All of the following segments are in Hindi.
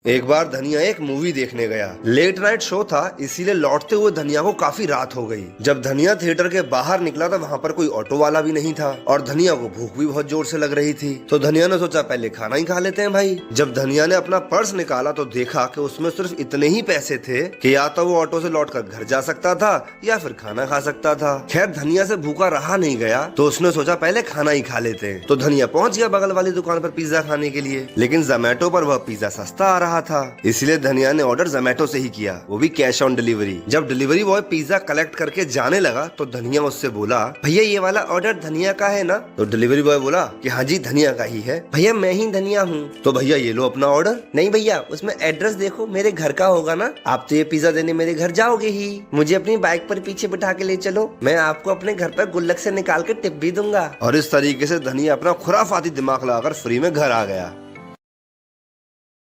एक बार धनिया एक मूवी देखने गया। लेट नाइट शो था, इसीलिए लौटते हुए धनिया को काफी रात हो गई। जब धनिया थिएटर के बाहर निकला तो वहाँ पर कोई ऑटो वाला भी नहीं था और धनिया को भूख भी बहुत जोर से लग रही थी। तो धनिया ने सोचा पहले खाना ही खा लेते हैं भाई। जब धनिया ने अपना पर्स निकाला तो देखा कि उसमें सिर्फ इतने ही पैसे थे कि या तो वो ऑटो से लौटकर घर जा सकता था या फिर खाना खा सकता था। खैर धनिया से भूखा रहा नहीं गया तो उसने सोचा पहले खाना ही खा लेते हैं। तो धनिया पहुंच गया बगल वाली दुकान पर पिज्जा खाने के लिए, लेकिन जोमैटो पर वह पिज्जा सस्ता आ रहा था, इसलिए धनिया ने ऑर्डर जोमैटो से ही किया, वो भी कैश ऑन डिलीवरी। जब डिलीवरी बॉय पिज्जा कलेक्ट करके जाने लगा तो धनिया उससे बोला, भैया ये वाला ऑर्डर धनिया का है ना? तो डिलीवरी बॉय बोला कि हाँ जी धनिया का ही है। भैया मैं ही धनिया हूँ। तो भैया ये लो अपना ऑर्डर। नहीं भैया उसमें एड्रेस देखो, मेरे घर का होगा ना? आप तो ये पिज्जा देने मेरे घर जाओगे ही, मुझे अपनी बाइक पर पीछे बिठा के ले चलो, मैं आपको अपने घर पर गुल्लक से निकाल के टिप भी दूंगा। और इस तरीके से धनिया अपना खुराफाती दिमाग लगाकर फ्री में घर आ गया।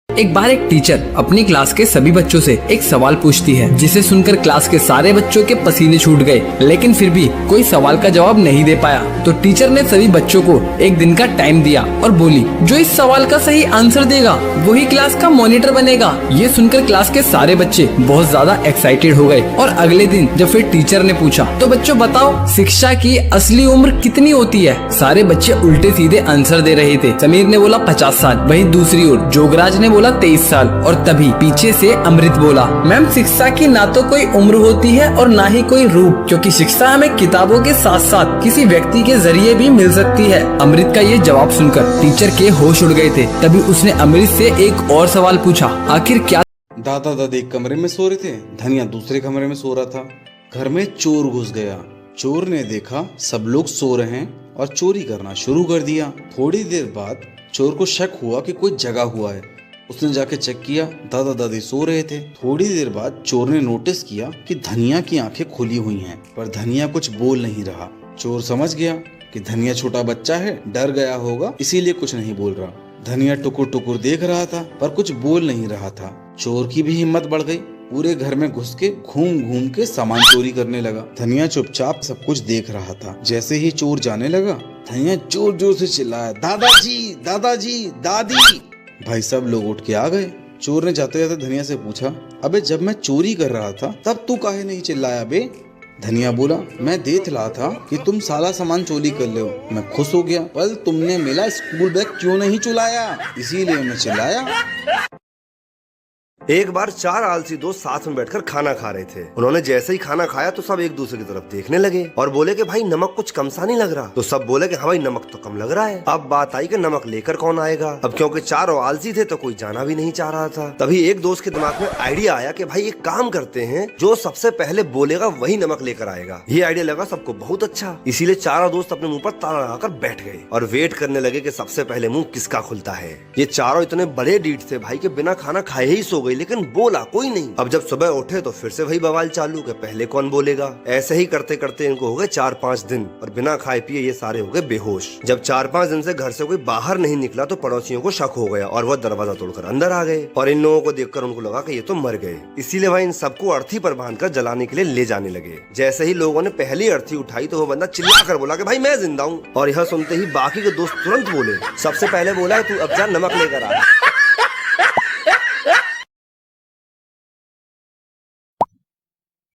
एक बार एक टीचर अपनी क्लास के सभी बच्चों से एक सवाल पूछती है, जिसे सुनकर क्लास के सारे बच्चों के पसीने छूट गए, लेकिन फिर भी कोई सवाल का जवाब नहीं दे पाया। तो टीचर ने सभी बच्चों को एक दिन का टाइम दिया और बोली, जो इस सवाल का सही आंसर देगा वही क्लास का मॉनिटर बनेगा। ये सुनकर क्लास के सारे बच्चे बहुत ज्यादा एक्साइटेड हो गए। और अगले दिन जब फिर टीचर ने पूछा, तो बच्चों बताओ शिक्षा की असली उम्र कितनी होती है? सारे बच्चे उल्टे सीधे आंसर दे रहे थे। समीर ने बोला 50 साल, वहीं दूसरी ओर जोगराज ने बोला 23 साल, और तभी पीछे से अमृत बोला, मैम शिक्षा की ना तो कोई उम्र होती है और ना ही कोई रूप, क्योंकि शिक्षा हमें किताबों के साथ साथ किसी व्यक्ति के जरिए भी मिल सकती है। अमृत का ये जवाब सुनकर टीचर के होश उड़ गए थे। तभी उसने अमृत से एक और सवाल पूछा, आखिर क्या? दादा दादी एक कमरे में सो रहे थे, धनिया दूसरे कमरे में सो रहा था। घर में चोर घुस गया। चोर ने देखा सब लोग सो रहे हैं और चोरी करना शुरू कर दिया। थोड़ी देर बाद चोर को शक हुआ कि कोई जगा हुआ है। उसने जाके चेक किया, दादा दादी सो रहे थे। थोड़ी देर बाद चोर ने नोटिस किया कि धनिया की आंखें खुली हुई हैं, पर धनिया कुछ बोल नहीं रहा। चोर समझ गया कि धनिया छोटा बच्चा है, डर गया होगा, इसीलिए कुछ नहीं बोल रहा। धनिया टुकुर टुकुर देख रहा था पर कुछ बोल नहीं रहा था। चोर की भी हिम्मत बढ़ गई, पूरे घर में घुस के घूम घूम के सामान चोरी करने लगा। धनिया चुपचाप सब कुछ देख रहा था। जैसे ही चोर जाने लगा, धनिया जोर जोर से चिल्लाया, दादाजी दादाजी दादी। भाई सब लोग उठ के आ गए। चोर ने जाते जाते धनिया से पूछा, अबे जब मैं चोरी कर रहा था तब तू काहे नहीं चिल्लाया बे? धनिया बोला, मैं देख रहा था कि तुम सारा सामान चोरी कर ले हो, मैं खुश हो गया, पर तुमने मेरा स्कूल बैग क्यों नहीं चुराया, इसीलिए मैं चिल्लाया। एक बार चार आलसी दोस्त साथ में बैठकर खाना खा रहे थे। उन्होंने जैसे ही खाना खाया तो सब एक दूसरे की तरफ देखने लगे और बोले कि भाई नमक कुछ कम सा नहीं लग रहा? तो सब बोले कि हाँ भाई नमक तो कम लग रहा है। अब बात आई कि नमक लेकर कौन आएगा। अब क्योंकि चारों आलसी थे तो कोई जाना भी नहीं चाह रहा था। तभी एक दोस्त के दिमाग में आइडिया आया कि भाई एक काम करते हैं, जो सबसे पहले बोलेगा वही नमक लेकर आएगा। ये आइडिया लगा सबको बहुत अच्छा, इसीलिए चारों दोस्त अपने मुंह पर ताला लगाकर बैठ गए और वेट करने लगे कि सबसे पहले मुंह किसका खुलता है। ये चारों इतने बड़े डीठ थे भाई के बिना खाना खाए ही सो गई, लेकिन बोला कोई नहीं। अब जब सुबह उठे तो फिर से वही बवाल चालू कि पहले कौन बोलेगा। ऐसे ही करते करते इनको हो गए 4-5 दिन और बिना खाए पिए ये सारे हो गए बेहोश। जब 4-5 दिन से घर से कोई बाहर नहीं निकला तो पड़ोसियों को शक हो गया और वह दरवाजा तोड़कर अंदर आ गए और इन लोगों को देखकर उनको लगा कि ये तो मर गए। इसीलिए भाई इन सबको अर्थी पर बांधकर जलाने के लिए ले जाने लगे। जैसे ही लोगों ने पहली अर्थी उठाई तो वो बंदा चिल्लाकर बोला कि भाई मैं जिंदा हूँ। और यह सुनते ही बाकी के दोस्त तुरंत बोले, सबसे पहले बोला है तू अब जा नमक लेकर आ।